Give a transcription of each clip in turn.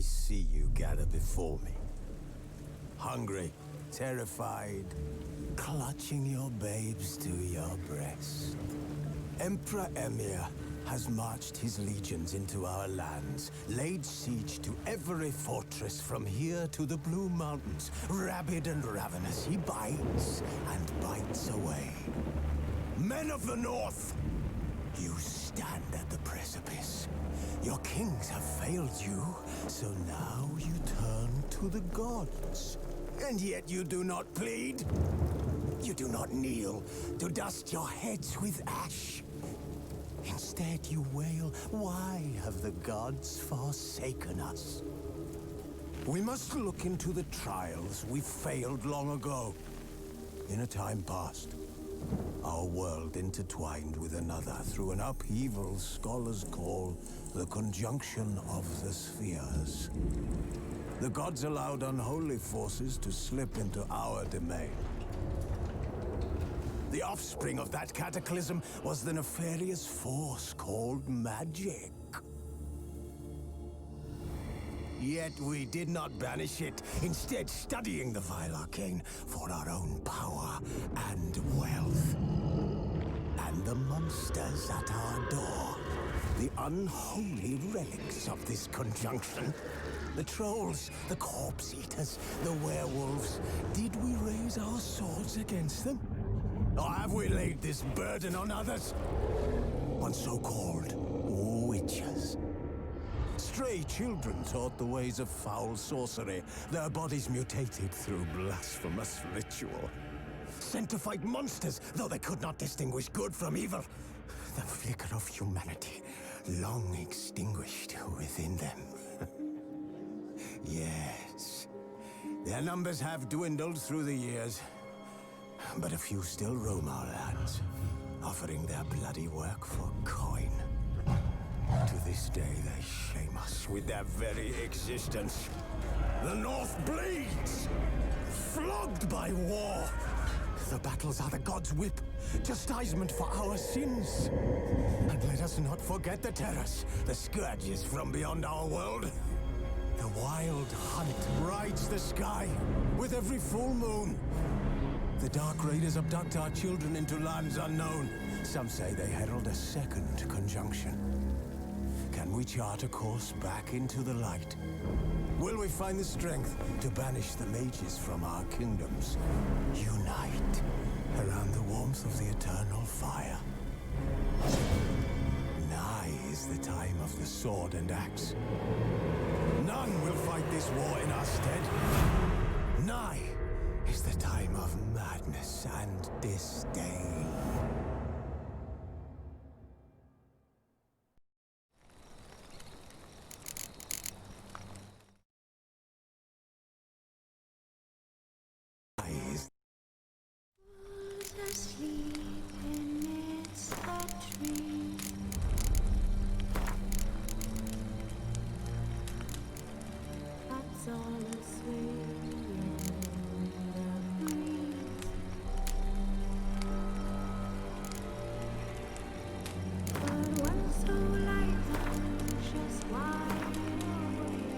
see you gather before me. Hungry, terrified, clutching your babes to your breast. Emperor Emir has marched his legions into our lands, laid siege to every fortress from here to the Blue Mountains. Rabid and ravenous, he bites and bites away. Men of the North, you stand at the precipice. Your kings have failed you, so now you turn to the gods. And yet you do not plead. You do not kneel to dust your heads with ash. Instead you wail, why have the gods forsaken us? We must look into the trials we failed long ago. In a time past, our world intertwined with another through an upheaval scholars call the conjunction of the spheres. The gods allowed unholy forces to slip into our domain. The offspring of that cataclysm was the nefarious force called magic. Yet we did not banish it, instead studying the vile arcane for our own power and wealth. And the monsters at our door, the unholy relics of this conjunction. The trolls, the corpse eaters, the werewolves. Did we raise our swords against them? Or have we laid this burden on others? On so-called witches. Stray children taught the ways of foul sorcery, their bodies mutated through blasphemous ritual. Sent to fight monsters, though they could not distinguish good from evil. The flicker of humanity, long extinguished within them. Yes, their numbers have dwindled through the years, but a few still roam our lands, offering their bloody work for coin. To this day, they shame us with their very existence. The North bleeds, flogged by war. The battles are the gods' whip, chastisement for our sins. And let us not forget the terrors, the scourges from beyond our world. The wild hunt rides the sky with every full moon. The Dark Raiders abduct our children into lands unknown. Some say they herald a second conjunction. Can we chart a course back into the light? Will we find the strength to banish the mages from our kingdoms? Unite around the warmth of the eternal fire. Nigh is the time of the sword and axe. None will fight this war in our stead. Nigh is the time of madness and disdain. Asleep and it's a dream. That's all a swing in the breeze. But when so light just wide awake.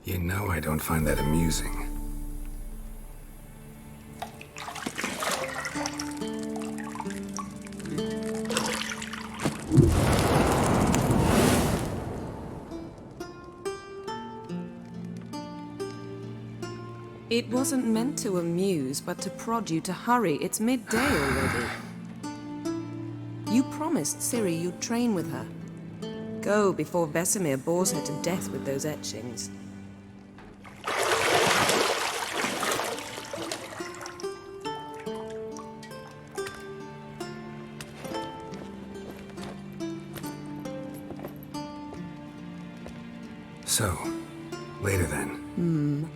You know I don't find that amusing. It wasn't meant to amuse, but to prod you to hurry. It's midday already. You promised Ciri you'd train with her. Go before Vesemir bores her to death with those etchings. So, later then.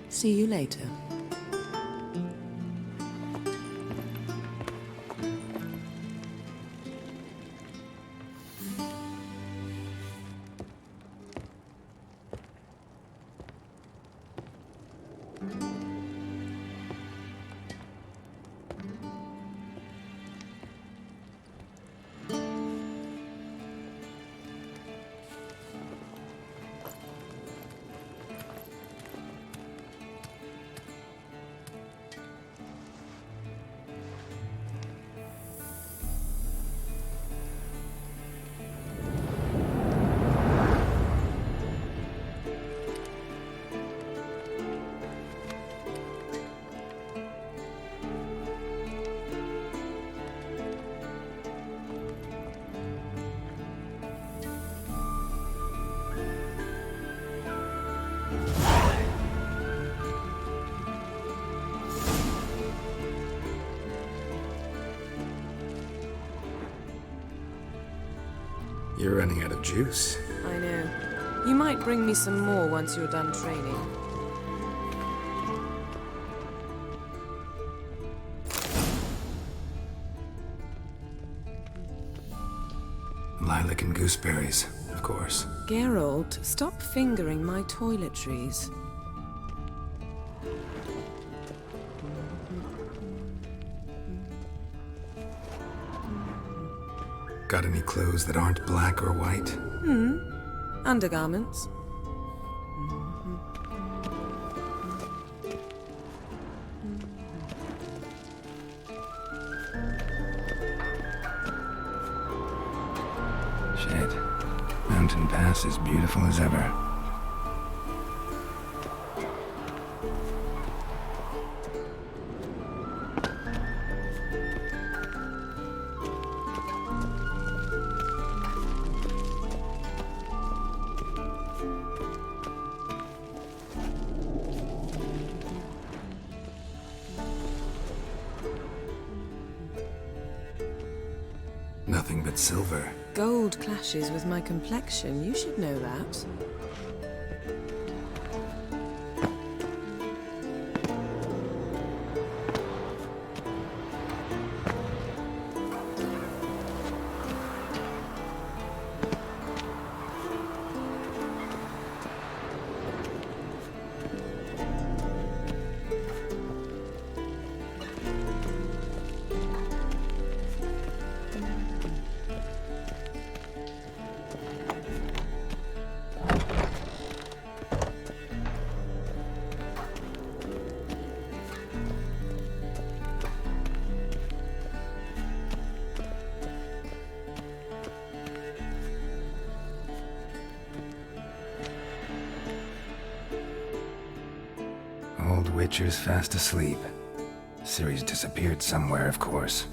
See you later. You're running out of juice. I know. You might bring me some more once you're done training. Lilac and gooseberries, of course. Geralt, stop fingering my toiletries. Got any clothes that aren't black or white? Undergarments. Shit. Mountain Pass is beautiful as ever. Nothing but silver. Gold clashes with my complexion. You should know that. Old Witcher's fast asleep. Ciri's disappeared somewhere, of course.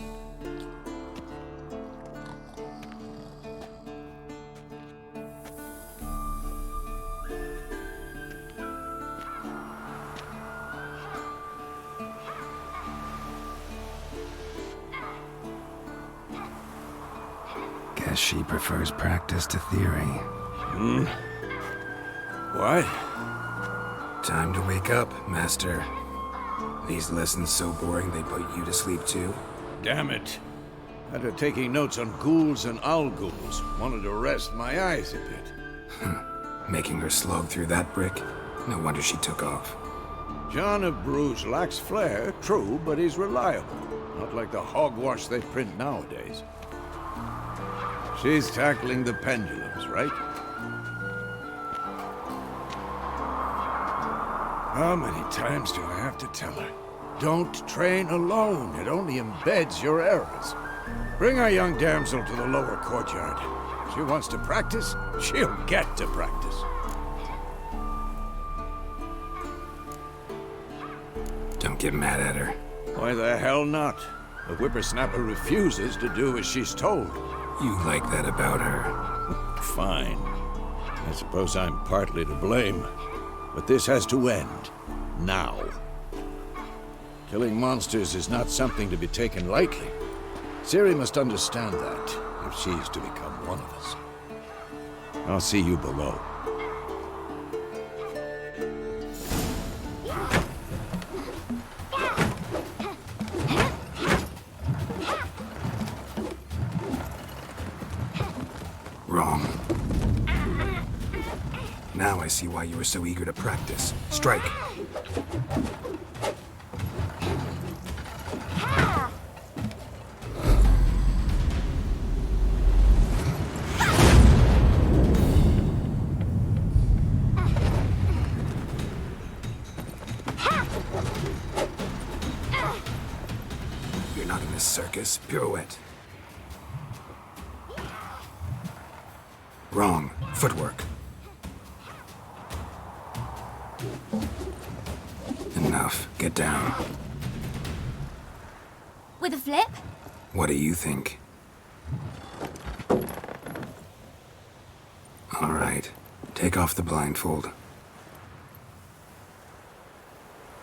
Guess she prefers practice to theory. What? Time to wake up, Master. These lessons so boring they put you to sleep too? Damn it. After taking notes on ghouls and owl ghouls, wanted to rest my eyes a bit. Making her slog through that brick? No wonder she took off. John of Bruges lacks flair, true, but he's reliable. Not like the hogwash they print nowadays. She's tackling the pendulums, right? How many times do I have to tell her? Don't train alone. It only embeds your errors. Bring our young damsel to the lower courtyard. If she wants to practice, she'll get to practice. Don't get mad at her. Why the hell not? The whippersnapper refuses to do as she's told. You like that about her. Fine. I suppose I'm partly to blame. But this has to end. Now. Killing monsters is not something to be taken lightly. Ciri must understand that, if she's to become one of us. I'll see you below. Wrong. Now I see why you were so eager to practice. Strike. You're not in this circus. Pirouette. Wrong. Footwork. Enough. Get down. With a flip? What do you think? All right. Take off the blindfold.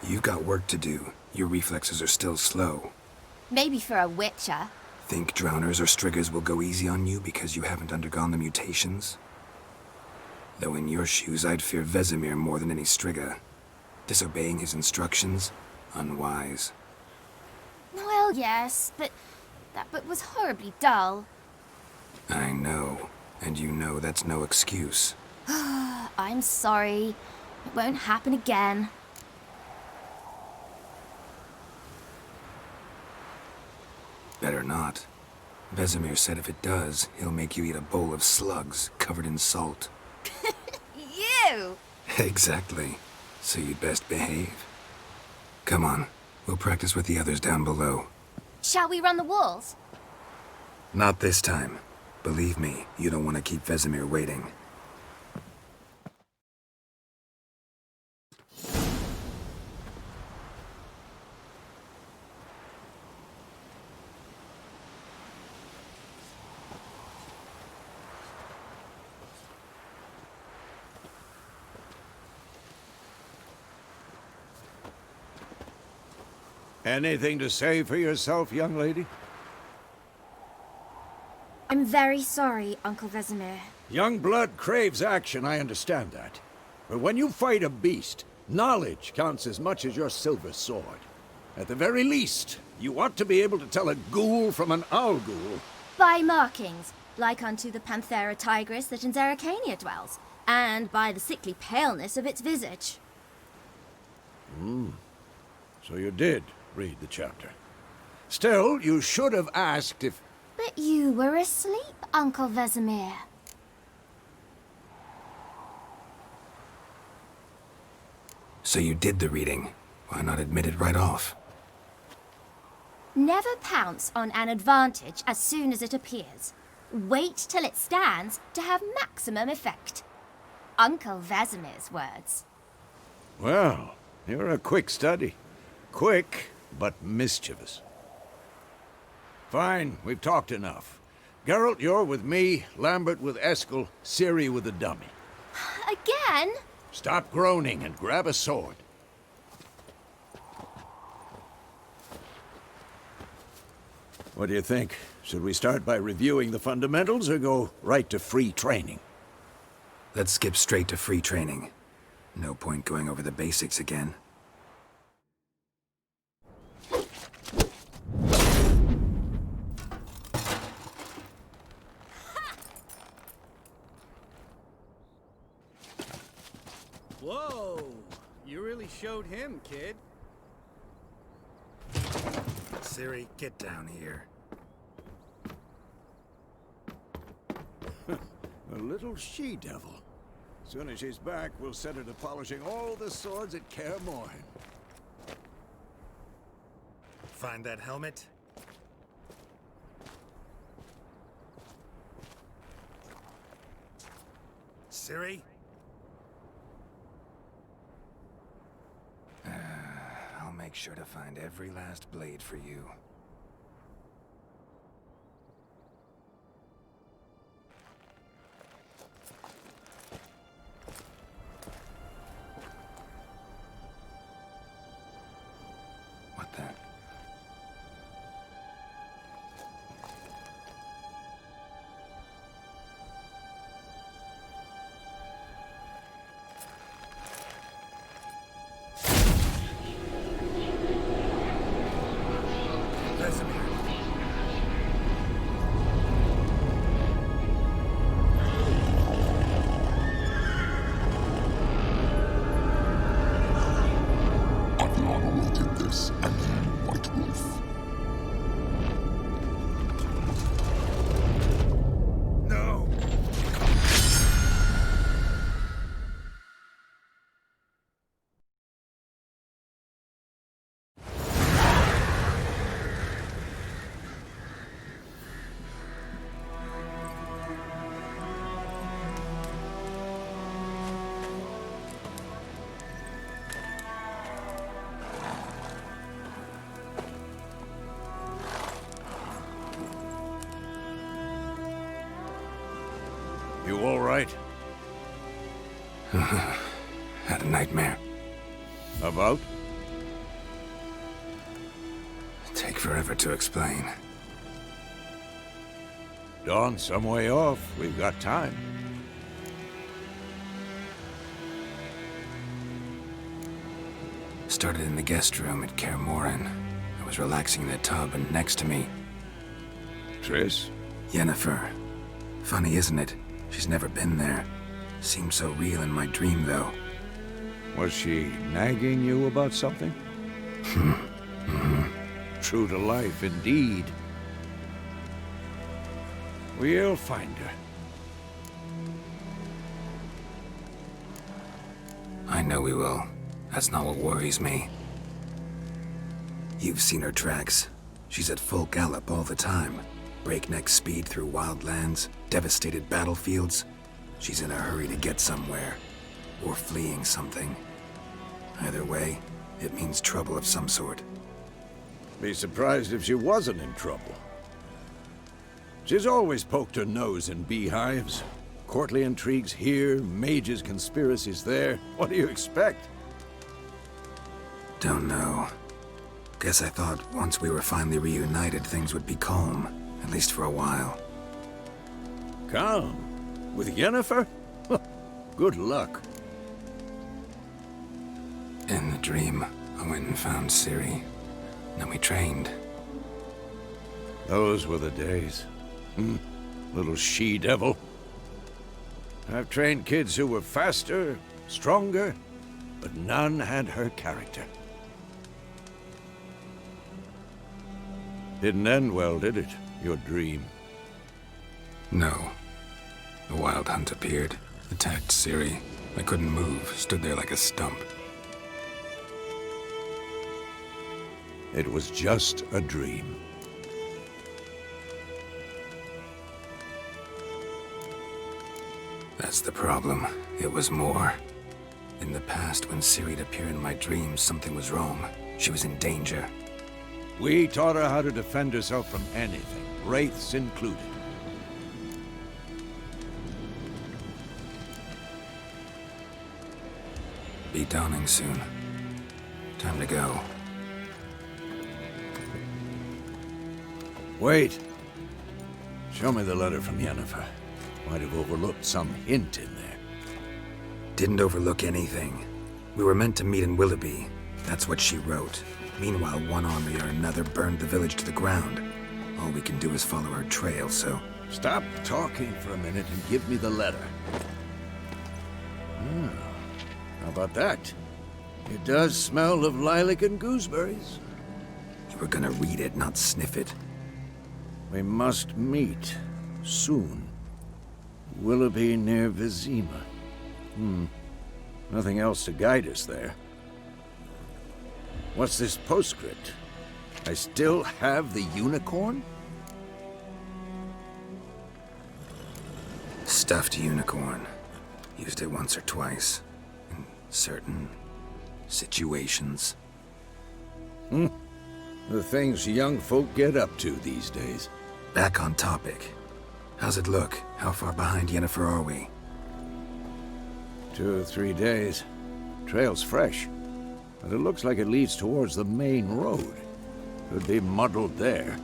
You've got work to do. Your reflexes are still slow. Maybe for a witcher. Think drowners or striggers will go easy on you because you haven't undergone the mutations? Though in your shoes, I'd fear Vesemir more than any strigger. Disobeying his instructions? Unwise. Well, yes, but that book was horribly dull. I know. And you know that's no excuse. I'm sorry. It won't happen again. Better not. Vesemir said if it does, he'll make you eat a bowl of slugs covered in salt. You! Exactly. So you'd best behave. Come on. We'll practice with the others down below. Shall we run the walls? Not this time. Believe me, you don't want to keep Vesemir waiting. Anything to say for yourself, young lady? I'm very sorry, Uncle Vesemir. Young blood craves action, I understand that. But when you fight a beast, knowledge counts as much as your silver sword. At the very least, you ought to be able to tell a ghoul from an owl ghoul. By markings, like unto the Panthera tigris that in Zerrikania dwells, and by the sickly paleness of its visage. So you did read the chapter. Still, you should have asked if... But you were asleep, Uncle Vesemir. So you did the reading. Why not admit it right off? Never pounce on an advantage as soon as it appears. Wait till it stands to have maximum effect. Uncle Vesemir's words. Well, you're a quick study. Quick, but mischievous. Fine, we've talked enough. Geralt, you're with me, Lambert with Eskel, Ciri with the dummy. Again? Stop groaning and grab a sword. What do you think? Should we start by reviewing the fundamentals or go right to free training? Let's skip straight to free training. No point going over the basics again. Whoa! You really showed him, kid. Ciri, get down here. A little she-devil. Soon as she's back, we'll set her to polishing all the swords at Kaer Morhen. Find that helmet? Ciri? I'll make sure to find every last blade for you. What the? You all right? Had a nightmare. About? Take forever to explain. Dawn's some way off. We've got time. Started in the guest room at Kaer Morhen. I was relaxing in the tub, and next to me, Triss? Yennefer. Funny, isn't it? She's never been there. Seemed so real in my dream, though. Was she nagging you about something? True to life, indeed. We'll find her. I know we will. That's not what worries me. You've seen her tracks. She's at full gallop all the time. Breakneck speed through wildlands, devastated battlefields. She's in a hurry to get somewhere. Or fleeing something. Either way, it means trouble of some sort. Be surprised if she wasn't in trouble. She's always poked her nose in beehives. Courtly intrigues here, mages' conspiracies there. What do you expect? Don't know. Guess I thought once we were finally reunited, things would be calm. At least for a while. Calm? With Yennefer? Good luck. In the dream, I went and found Ciri. Then we trained. Those were the days. Little she-devil. I've trained kids who were faster, stronger, but none had her character. Didn't end well, did it? Your dream? No. The Wild Hunt appeared, attacked Ciri. I couldn't move, stood there like a stump. It was just a dream. That's the problem. It was more. In the past, when Ciri'd appear in my dreams, something was wrong. She was in danger. We taught her how to defend herself from anything, wraiths included. Be dawning soon. Time to go. Wait. Show me the letter from Yennefer. Might have overlooked some hint in there. Didn't overlook anything. We were meant to meet in Willoughby. That's what she wrote. Meanwhile, one army or another burned the village to the ground. All we can do is follow her trail, so... Stop talking for a minute and give me the letter. How about that? It does smell of lilac and gooseberries. You were gonna read it, not sniff it. We must meet soon. Willoughby near Vizima. Nothing else to guide us there. What's this postscript? I still have the unicorn? Stuffed unicorn. Used it once or twice. In certain situations. The things young folk get up to these days. Back on topic. How's it look? How far behind Yennefer are we? 2 or 3 days. Trail's fresh. But it looks like it leads towards the main road. Could be muddled there.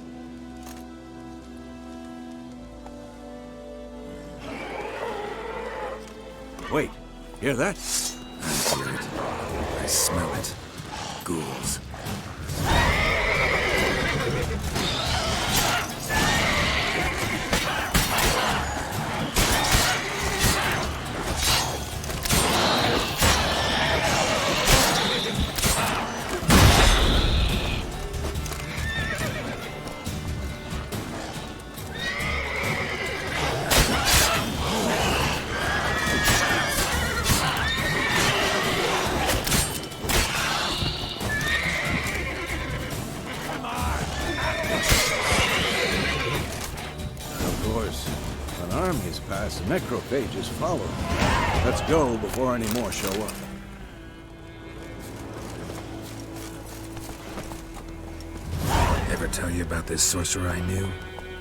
Wait, hear that? I hear it. I smell it. Ghouls. Necrophages follow. Let's go before any more show up. Ever tell you about this sorcerer I knew?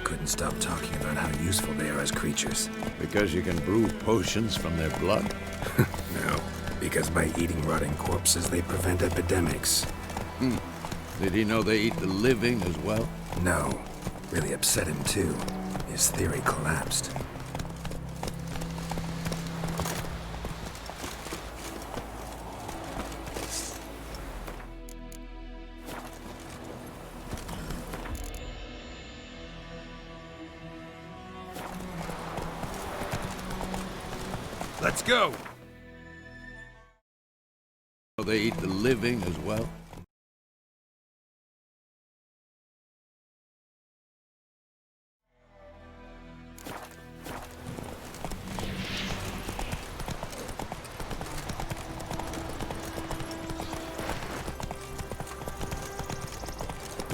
Couldn't stop talking about how useful they are as creatures. Because you can brew potions from their blood? No, because by eating rotting corpses, they prevent epidemics. Did he know they eat the living as well? No. Really upset him, too. His theory collapsed. Let's go! They eat the living as well?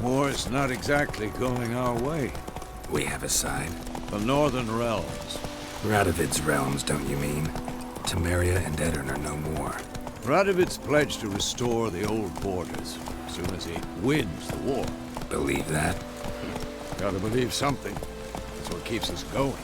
War's not exactly going our way. We have a side. The Northern Realms. Radovid's realms, don't you mean? Temeria and Edirn are no more. Radovid's pledged to restore the old borders as soon as he wins the war. Believe that? Gotta believe something. That's what keeps us going.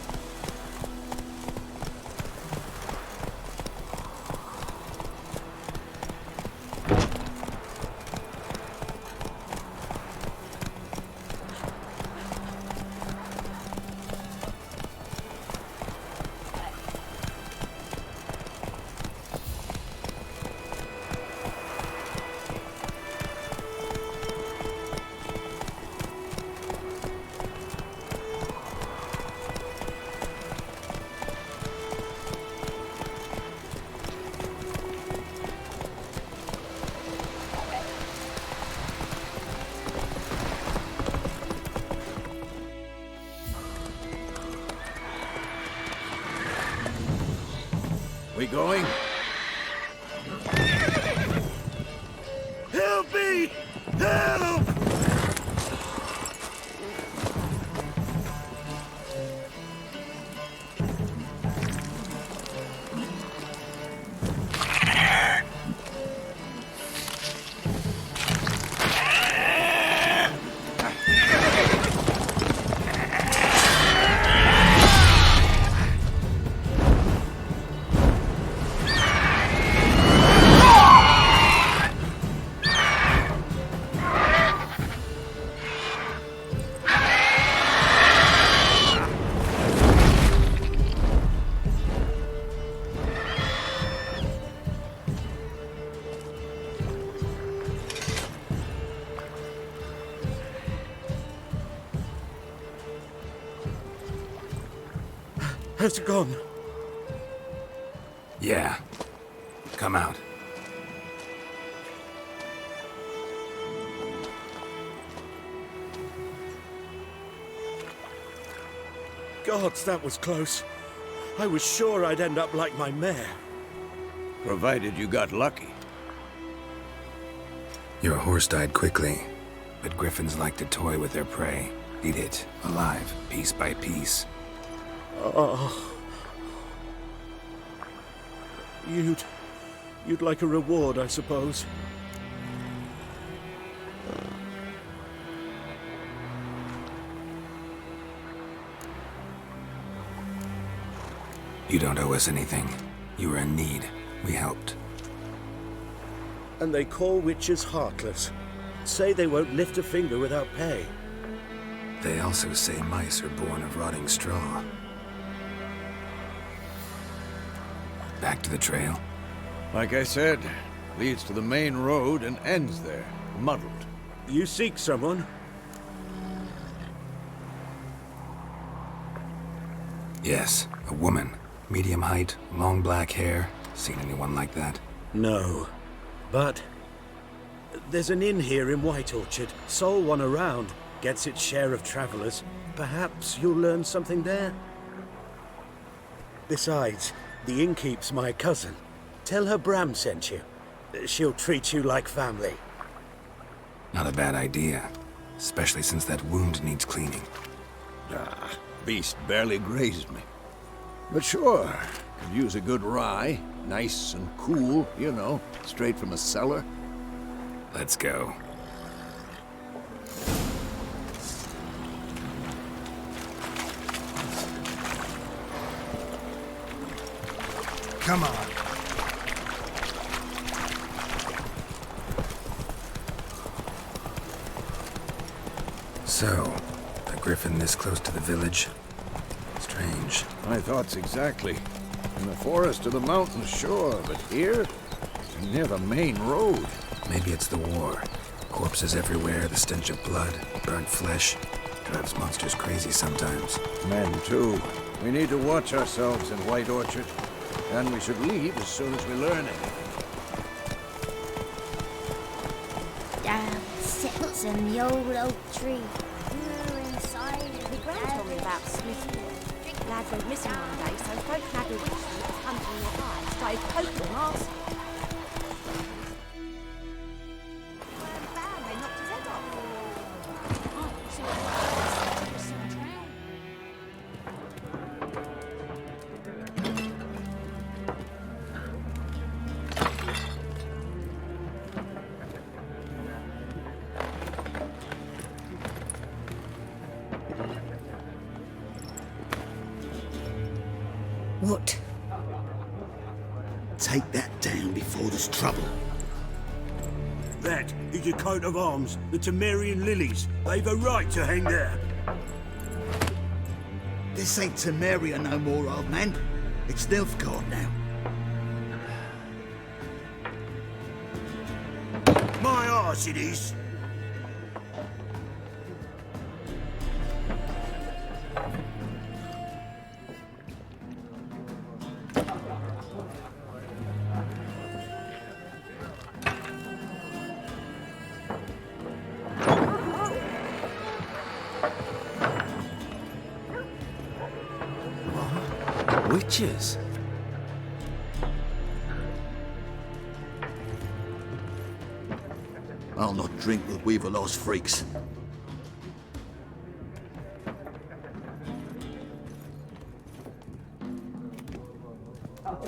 We going? Help me! Help! Has it gone? Yeah. Come out. Gods, that was close. I was sure I'd end up like my mare. Provided you got lucky. Your horse died quickly, but griffins like to toy with their prey. Eat it, alive, piece by piece. Oh. You'd like a reward, I suppose. You don't owe us anything. You were in need. We helped. And they call witches heartless. Say they won't lift a finger without pay. They also say mice are born of rotting straw. Back to the trail? Like I said, leads to the main road and ends there, muddled. You seek someone? Yes, a woman. Medium height, long black hair. Seen anyone like that? No. But there's an inn here in White Orchard. Sole one around. Gets its share of travelers. Perhaps you'll learn something there? Besides, the innkeep's my cousin. Tell her Bram sent you. She'll treat you like family. Not a bad idea. Especially since that wound needs cleaning. Ah, beast barely grazed me. But sure, could use a good rye. Nice and cool, you know, straight from a cellar. Let's go. Come on. So, a griffin this close to the village? Strange. My thoughts exactly. In the forest or the mountains, sure, but here? Near the main road. Maybe it's the war. Corpses everywhere, the stench of blood, burnt flesh. Drives monsters crazy sometimes. Men, too. We need to watch ourselves in White Orchard. And we should leave as soon as we learn it. Sits in the old oak tree. You're inside. The Grand told me about Smith. Lads went missing one day, so folk nagged hunting their eyes, started poking them arse. Bam, they knocked his head off. Oh, What? Take that down before there's trouble. That is a coat of arms, the Temerian lilies. They've a right to hang there. This ain't Temeria no more, old man. It's Nilfgaard now. My arse it is. Witches? I'll not drink with Weaverlaw's freaks.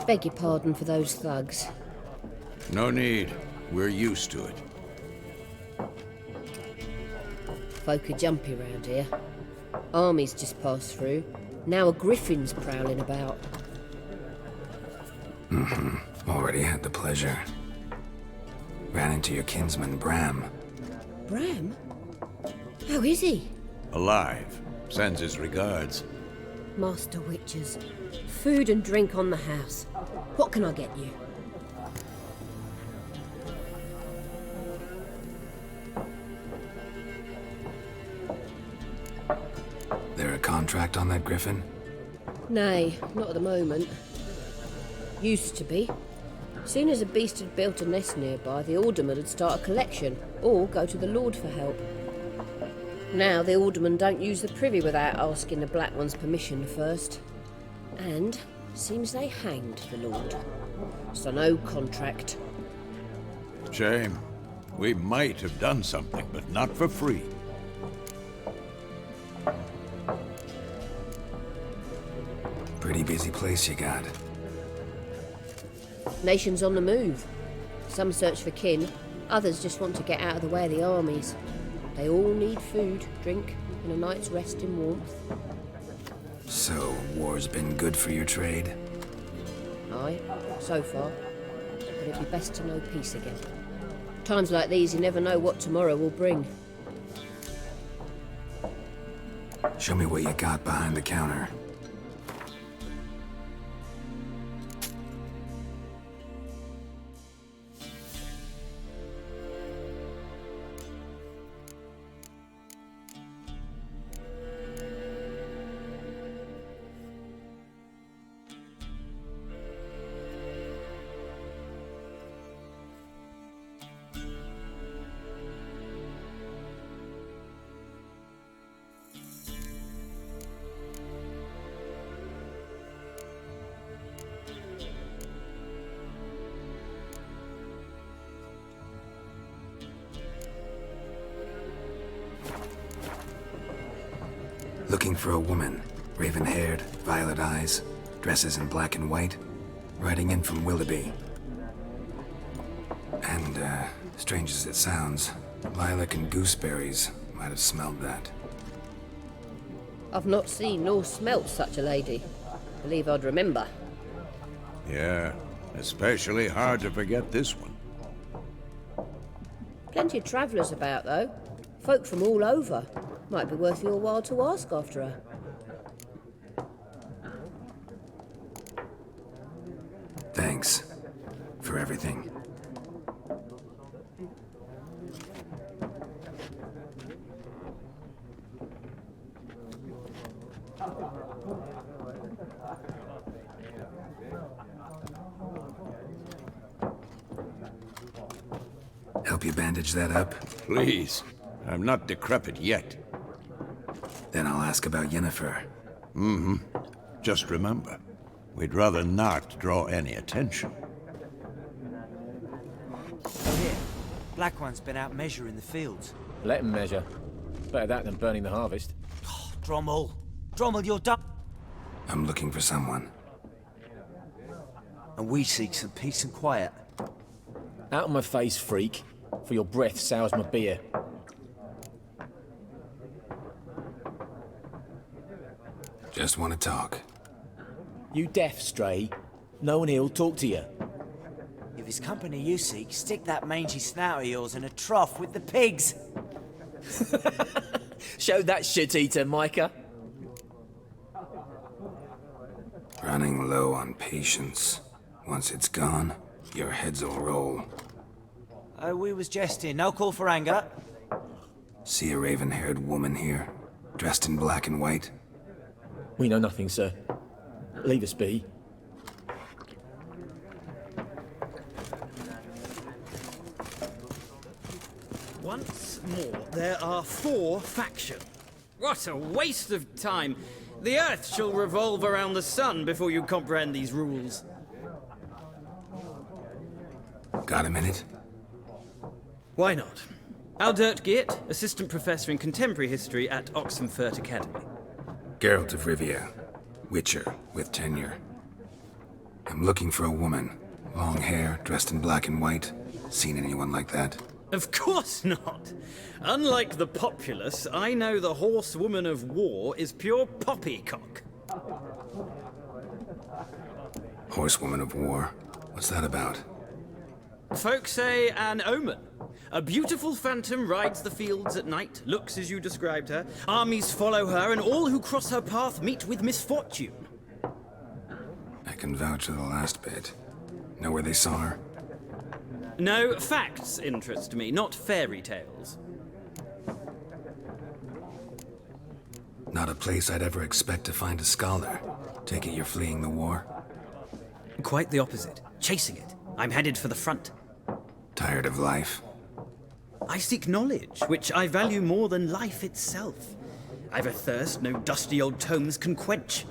Beg your pardon for those thugs. No need. We're used to it. Folk are jumpy round here. Armies just passed through. Now a griffin's prowling about. Already had the pleasure. Ran into your kinsman, Bram. Bram? How is he? Alive. Sends his regards. Master Witches. Food and drink on the house. What can I get you? There a contract on that griffin? Nay, not at the moment. Used to be. Soon as a beast had built a nest nearby, the alderman would start a collection, or go to the Lord for help. Now the aldermen don't use the privy without asking the Black One's permission first. And seems they hanged the Lord. So no contract. Shame. We might have done something, but not for free. Pretty busy place you got. Nations on the move. Some search for kin, others just want to get out of the way of the armies. They all need food, drink, and a night's rest in warmth. So, war's been good for your trade? Aye, so far. But it'd be best to know peace again. Times like these, you never know what tomorrow will bring. Show me what you got behind the counter. Looking for a woman, raven-haired, violet eyes, dresses in black and white, riding in from Willoughby. And, strange as it sounds, lilac and gooseberries might have smelled that. I've not seen nor smelt such a lady. Believe I'd remember. Yeah, especially hard to forget this one. Plenty of travellers about, though. Folk from all over. Might be worth your while to ask after her. Thanks for everything. Help you bandage that up? Please. I'm not decrepit yet. Then I'll ask about Yennefer. Mm-hmm. Just remember, we'd rather not draw any attention. Oh, here. Black One's been out measuring the fields. Let him measure. Better that than burning the harvest. Oh, Drommel. Drommel, you're done. I'm looking for someone. And we seek some peace and quiet. Out of my face, freak. For your breath sours my beer. Just want to talk. You deaf, Stray? No one here'll talk to you. If it's company you seek, stick that mangy snout of yours in a trough with the pigs. Show that shit-eater, Micah. Running low on patience. Once it's gone, your heads'll roll. Oh, we was jesting. No call for anger. See a raven-haired woman here, dressed in black and white? We know nothing, sir. Leave us be. Once more, there are 4 factions. What a waste of time. The Earth shall revolve around the sun before you comprehend these rules. Got a minute? Why not? Aldert Geert, Assistant Professor in Contemporary History at Oxenfurt Academy. Geralt of Rivia, Witcher with tenure. I'm looking for a woman. Long hair, dressed in black and white. Seen anyone like that? Of course not. Unlike the populace, I know the horsewoman of war is pure poppycock. Horsewoman of war? What's that about? Folk say an omen. A beautiful phantom rides the fields at night, looks as you described her. Armies follow her, and all who cross her path meet with misfortune. I can vouch for the last bit. Know where they saw her? No, facts interest me, not fairy tales. Not a place I'd ever expect to find a scholar. Take it you're fleeing the war? Quite the opposite. Chasing it. I'm headed for the front. Tired of life? I seek knowledge, which I value more than life itself. I've a thirst no dusty old tomes can quench.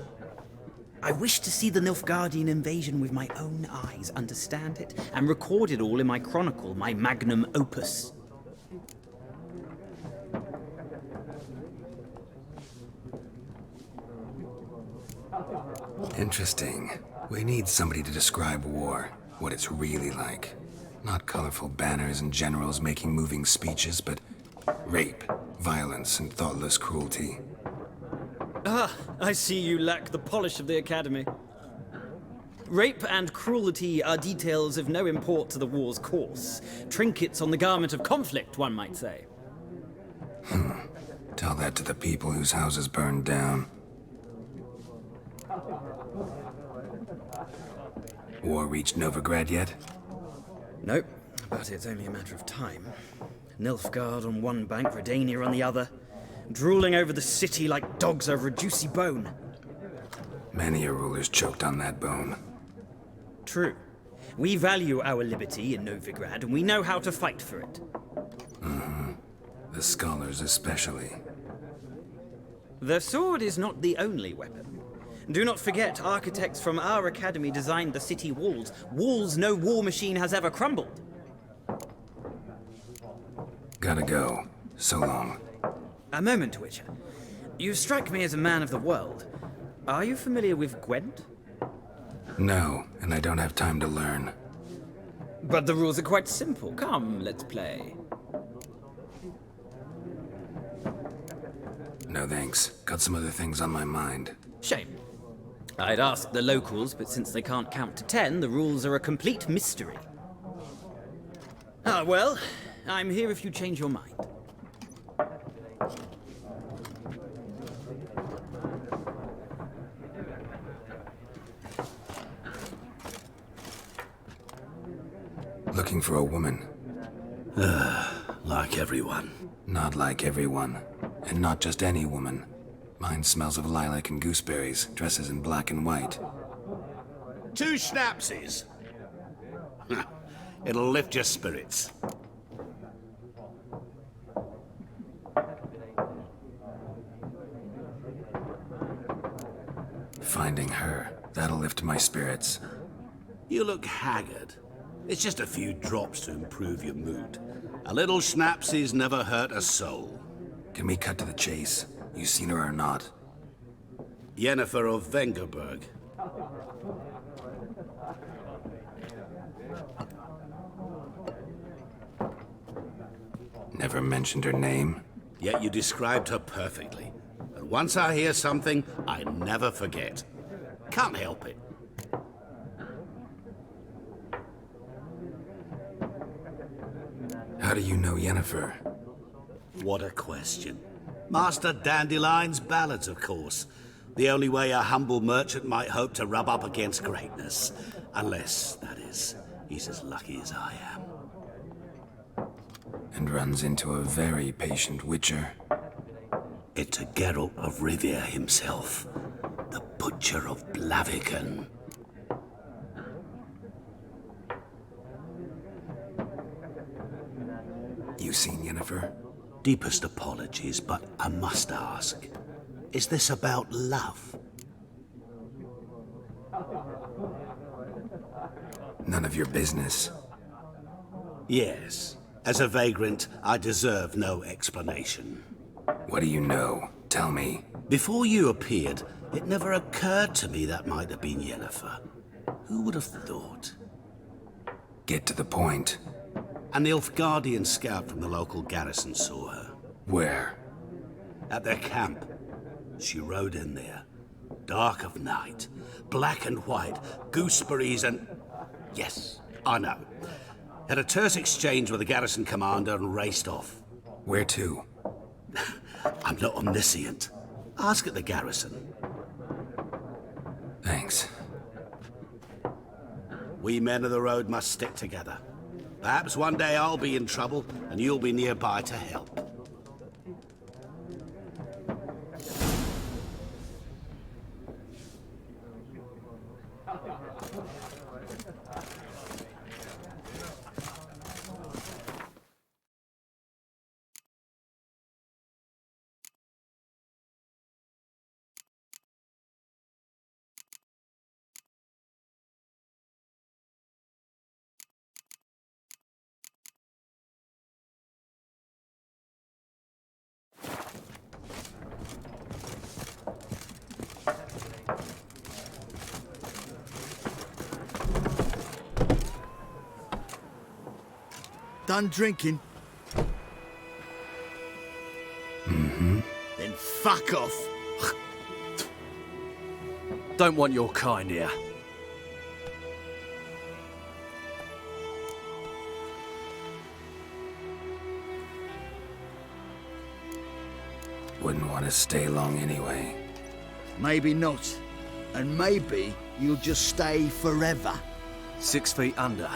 I wish to see the Nilfgaardian invasion with my own eyes, understand it, and record it all in my chronicle, my magnum opus. Interesting. We need somebody to describe war, what it's really like. Not colorful banners and generals making moving speeches, but rape, violence, and thoughtless cruelty. Ah, I see you lack the polish of the Academy. Rape and cruelty are details of no import to the war's course. Trinkets on the garment of conflict, one might say. Tell that to the people whose houses burned down. War reached Novigrad yet? Nope, but it's only a matter of time. Nilfgaard on one bank, Redania on the other, drooling over the city like dogs over a juicy bone. Many a ruler's choked on that bone. True. We value our liberty in Novigrad, and we know how to fight for it. The scholars especially. The sword is not the only weapon. Do not forget, architects from our academy designed the city walls. Walls no war machine has ever crumbled. Gotta go. So long. A moment, Witcher. You strike me as a man of the world. Are you familiar with Gwent? No, and I don't have time to learn. But the rules are quite simple. Come, let's play. No thanks. Got some other things on my mind. Shame. I'd ask the locals, but since they can't count to 10, the rules are a complete mystery. Ah, well, I'm here if you change your mind. Looking for a woman. Like everyone. Not like everyone. And not just any woman. Mine smells of lilac and gooseberries, dresses in black and white. 2 schnapsies. It'll lift your spirits. Finding her, that'll lift my spirits. You look haggard. It's just a few drops to improve your mood. A little schnapsies never hurt a soul. Can we cut to the chase? You seen her or not? Yennefer of Vengerberg. Never mentioned her name? Yet you described her perfectly. And once I hear something, I never forget. Can't help it. How do you know Yennefer? What a question. Master Dandelion's ballads, of course. The only way a humble merchant might hope to rub up against greatness. Unless, that is, he's as lucky as I am. And runs into a very patient witcher. It's a Geralt of Rivia himself. The Butcher of Blaviken. You seen Yennefer? Deepest apologies, but I must ask. Is this about love? None of your business. Yes. As a vagrant, I deserve no explanation. What do you know? Tell me. Before you appeared, it never occurred to me that might have been Yennefer. Who would have thought? Get to the point. An Nilfgaardian scout from the local garrison saw her. Where? At their camp. She rode in there. Dark of night. Black and white. Gooseberries and... Yes, I know. Had a terse exchange with the garrison commander and raced off. Where to? I'm not omniscient. Ask at the garrison. Thanks. We men of the road must stick together. Perhaps one day I'll be in trouble and you'll be nearby to help. Done drinking? Mm-hmm. Then fuck off. Don't want your kind here. Wouldn't want to stay long anyway. Maybe not. And maybe you'll just stay forever. 6 feet under.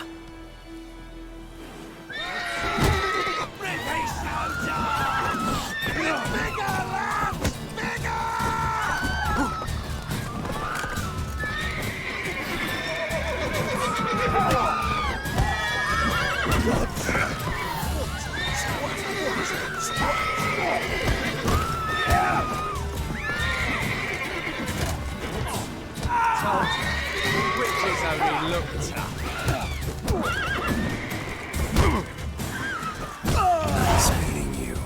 Witches only look tough. Nice meeting you.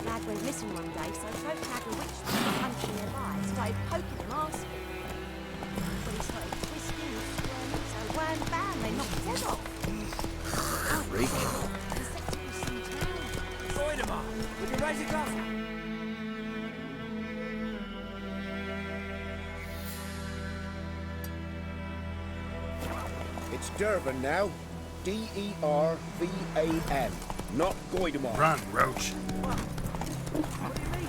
Lad went missing one day, so folk had a witch from the country nearby started poking him, asking. But he started twisting and squirming, so wham bam, they knocked his head off. Freak. He said to us in town. Join him up. Would you raise a glass? It's Durban now. D-E-R-V-A-N. Not Goidemar. Run, Roach. What do you mean?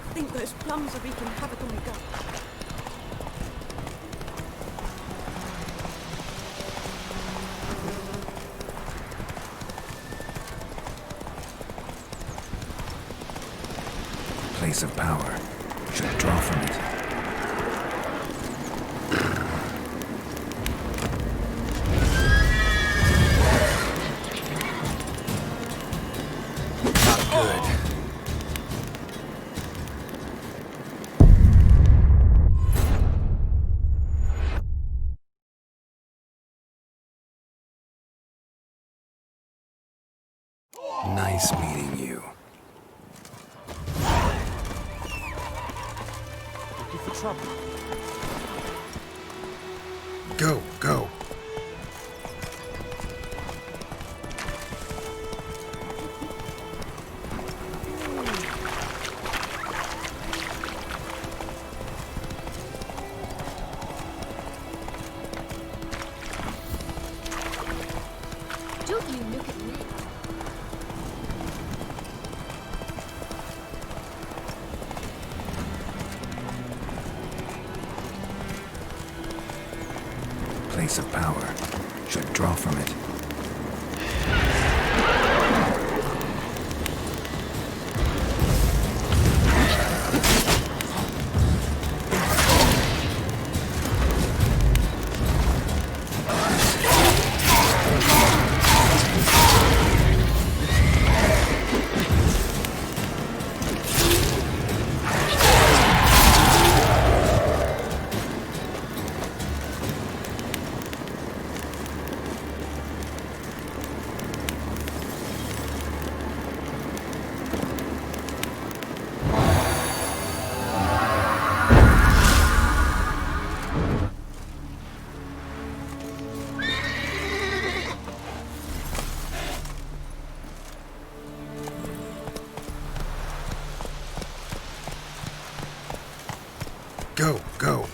I think those plums are wreaking havoc on my gut. Place of power. Should draw from it. Not good. Nice meeting you. Looking for trouble. Go, go. Don't you look at me. Place of power. Should draw from it. Go, go.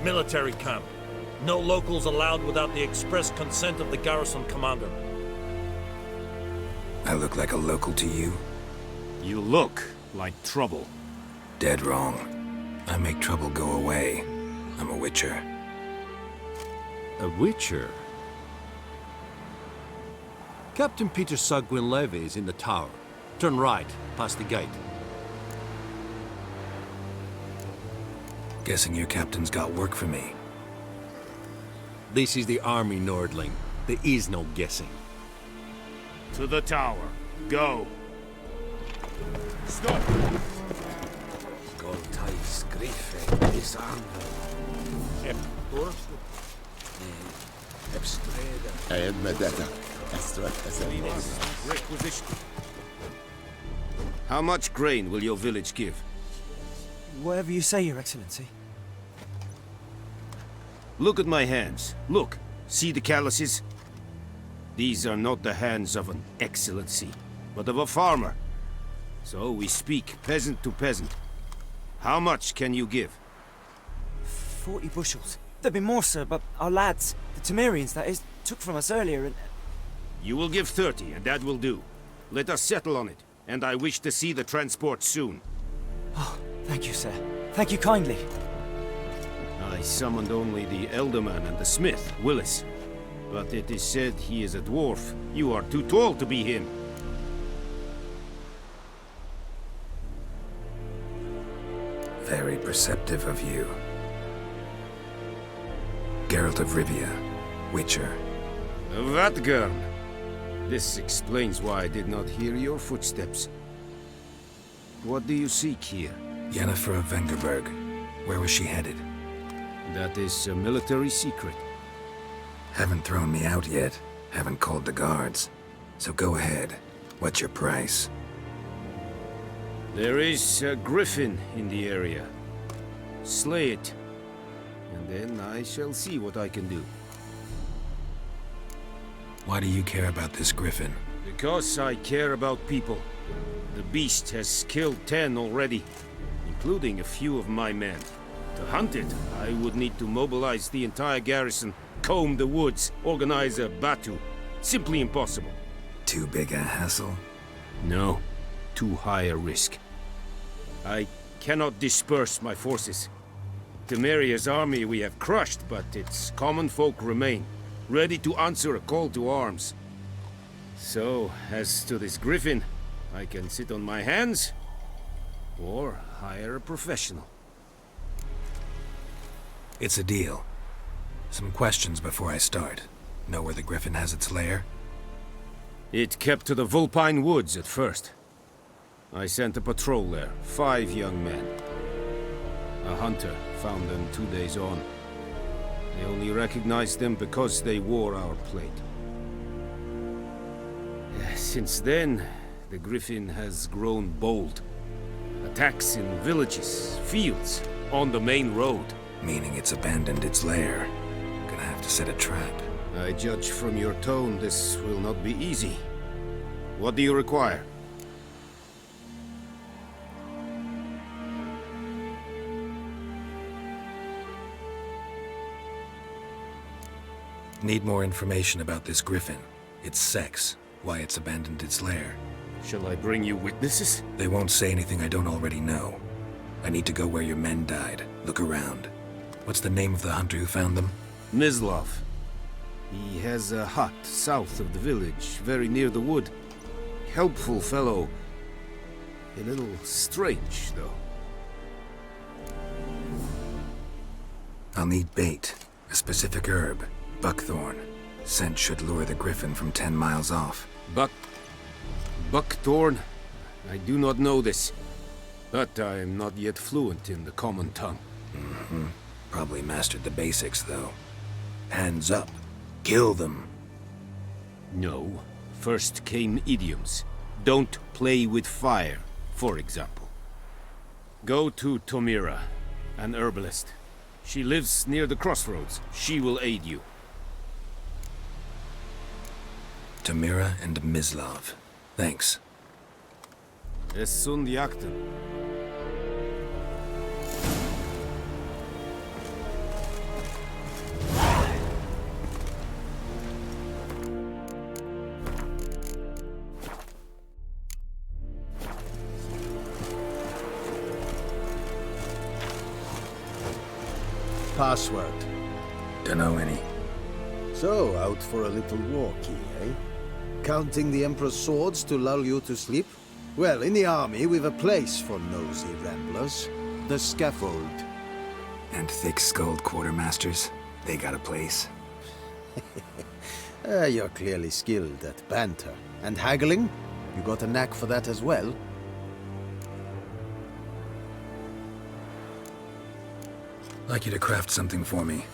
Military camp. No locals allowed without the express consent of the garrison commander. I look like a local to you? You look like trouble. Dead wrong. I make trouble go away. I'm a witcher. A witcher? Captain Peter Sugwin Levy is in the tower. Turn right, past the gate. Guessing your captain's got work for me. This is the army, Nordling. There is no guessing. To the tower. Go. Stop. Requisition. How much grain will your village give? Whatever you say, Your Excellency. Look at my hands. Look. See the calluses? These are not the hands of an excellency, but of a farmer. So we speak peasant to peasant. How much can you give? 40 bushels. There'd be more, sir, but our lads, the Temerians, that is, took from us earlier and... You will give 30, and that will do. Let us settle on it, and I wish to see the transport soon. Oh, thank you, sir. Thank you kindly. I summoned only the Elderman and the smith, Willis. But it is said he is a dwarf. You are too tall to be him. Very perceptive of you. Geralt of Rivia, Witcher. Vatgern! This explains why I did not hear your footsteps. What do you seek here? Yennefer of Vengerberg. Where was she headed? That is a military secret. Haven't thrown me out yet. Haven't called the guards. So go ahead. What's your price? There is a griffin in the area. Slay it. And then I shall see what I can do. Why do you care about this griffin? Because I care about people. The beast has killed 10 already, including a few of my men. To hunt it, I would need to mobilize the entire garrison, comb the woods, organize a batu. Simply impossible. Too big a hassle? No, too high a risk. I cannot disperse my forces. Temeria's army we have crushed, but its common folk remain, ready to answer a call to arms. So, as to this griffin, I can sit on my hands, or hire a professional. It's a deal. Some questions before I start. Know where the griffin has its lair? It kept to the Vulpine Woods at first. I sent a patrol there, 5 young men. A hunter found them 2 days on. They only recognized them because they wore our plate. Since then, the griffin has grown bold. Attacks in villages, fields, on the main road. Meaning it's abandoned its lair. Gonna have to set a trap. I judge from your tone this will not be easy. What do you require? Need more information about this griffin. Its sex, why it's abandoned its lair. Shall I bring you witnesses? They won't say anything I don't already know. I need to go where your men died. Look around. What's the name of the hunter who found them? Mislav. He has a hut south of the village, very near the wood. Helpful fellow. A little strange, though. I'll need bait. A specific herb. Buckthorn. Scent should lure the griffin from 10 miles off. Buckthorn? I do not know this. But I am not yet fluent in the common tongue. Mm-hmm. Probably mastered the basics, though. Hands up. Kill them. No. First came idioms. Don't play with fire, for example. Go to Tomira, an herbalist. She lives near the crossroads. She will aid you. Tomira and Mislav. Thanks. Es sunt jakten. password? Dunno any. So, out for a little walkie, eh? Counting the Emperor's swords to lull you to sleep? Well, in the army, we've a place for nosy ramblers. The scaffold. And thick-skulled quartermasters? They got a place? You're clearly skilled at banter. And haggling? You got a knack for that as well? Like you to craft something for me.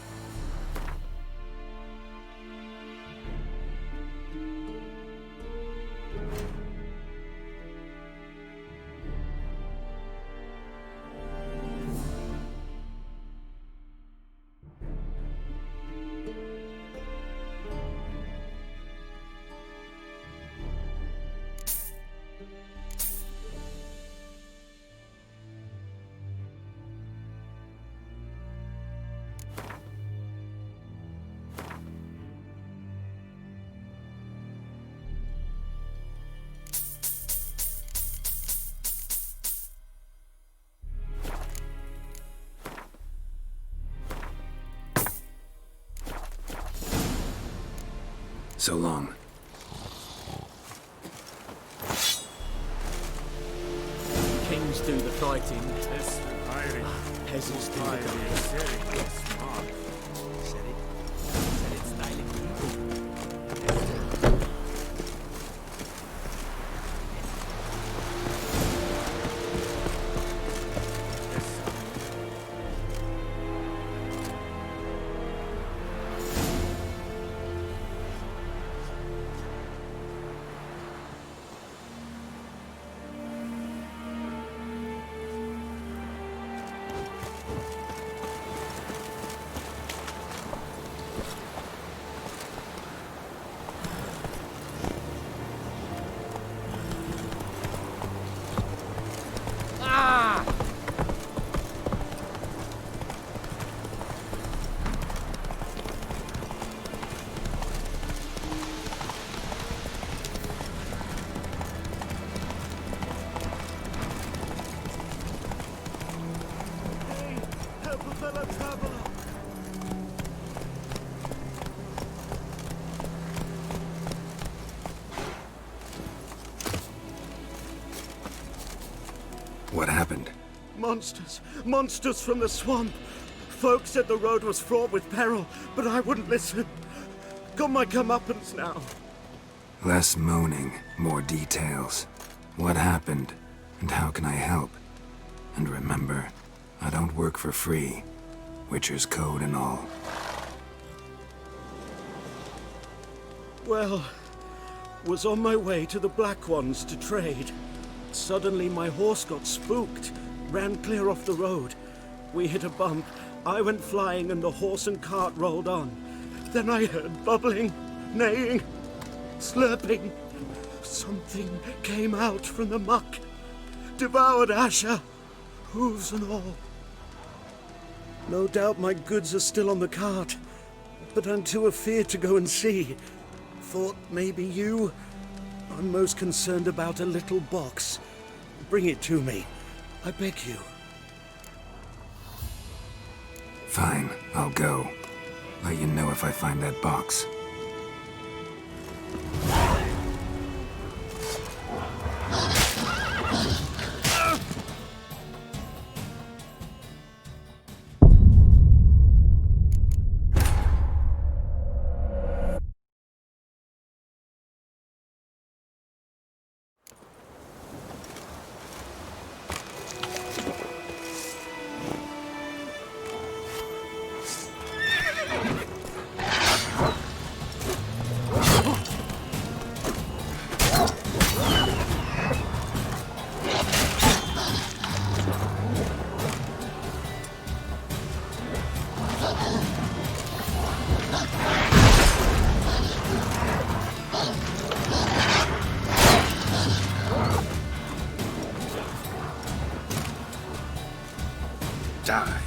So long. Kings do the fighting. Peasants do the gunning. What happened? Monsters! Monsters from the swamp! Folk said the road was fraught with peril, but I wouldn't listen. Got my comeuppance now. Less moaning, more details. What happened, and how can I help? And remember, I don't work for free. Witcher's code and all. Well, was on my way to the Black Ones to trade. Suddenly my horse got spooked, ran clear off the road. We hit a bump, I went flying and the horse and cart rolled on. Then I heard bubbling, neighing, slurping. Something came out from the muck, devoured Asher, hooves and all. No doubt my goods are still on the cart, but I'm too afeard to go and see. Thought maybe you... I'm most concerned about a little box. Bring it to me. I beg you. Fine, I'll go. Let you know if I find that box. Die.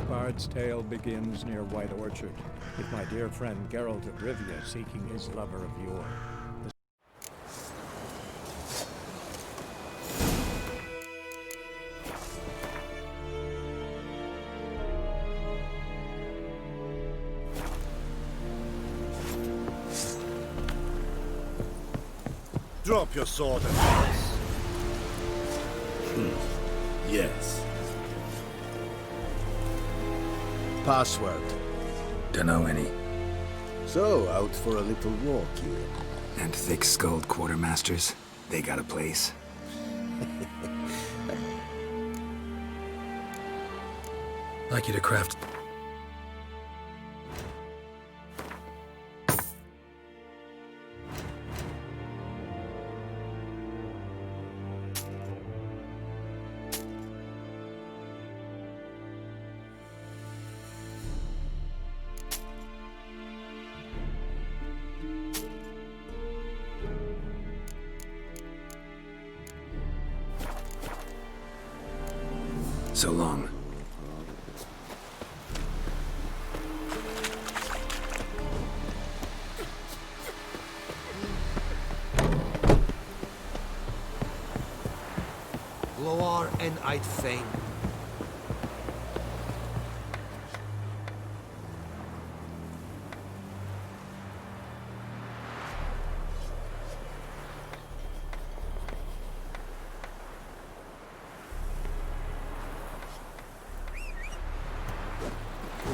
bard's tale begins near White Orchard, with my dear friend Geralt of Rivia seeking his lover of yore. Drop your sword and pass. Yes. Password. Dunno any. So, out for a little walk here. And thick-skulled quartermasters, they got a place. Like you to craft... So long. Loar en uit Fane.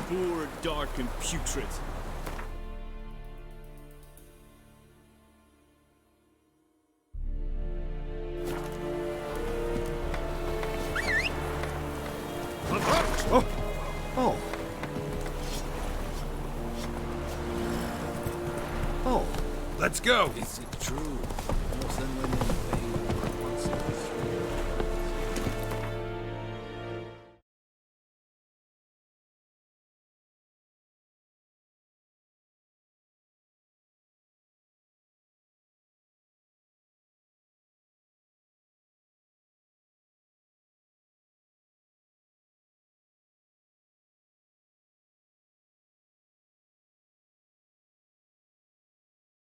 Poor, dark, and putrid. Oh! Oh! Let's go! Is it true? More than when